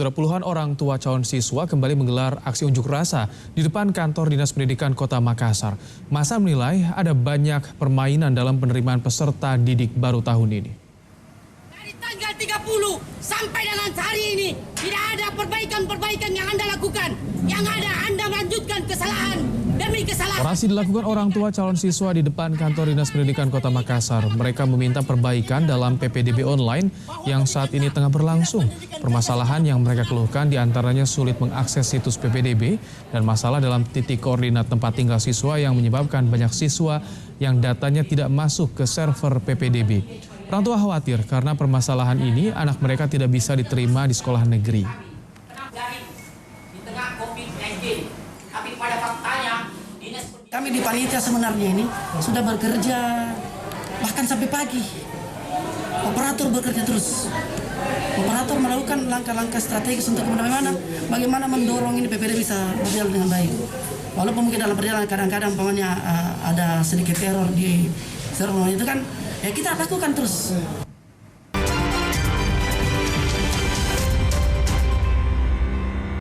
Saudara, puluhan orang tua calon siswa kembali menggelar aksi unjuk rasa di depan kantor Dinas Pendidikan Kota Makassar. Masa menilai ada banyak permainan dalam penerimaan peserta didik baru tahun ini. Dari tanggal 30 sampai dengan hari ini tidak ada perbaikan-perbaikan yang Anda lakukan. Yang ada Anda melanjutkan kesalahan demi kesalahan. Orasi dilakukan orang tua calon siswa di depan kantor Dinas Pendidikan Kota Makassar. Mereka meminta perbaikan dalam PPDB online yang saat ini tengah berlangsung. Permasalahan yang mereka keluhkan diantaranya sulit mengakses situs PPDB dan masalah dalam titik koordinat tempat tinggal siswa yang menyebabkan banyak siswa yang datanya tidak masuk ke server PPDB. Orang tua khawatir karena permasalahan ini anak mereka tidak bisa diterima di sekolah negeri. Kami di panitia sebenarnya ini sudah bekerja bahkan sampai pagi. Operator bekerja terus. Operator melakukan langkah-langkah strategis untuk bagaimana mendorong ini PPD bisa berjalan dengan baik. Walaupun mungkin dalam perjalanan kadang-kadang ada sedikit error di server itu kan, ya kita lakukan terus.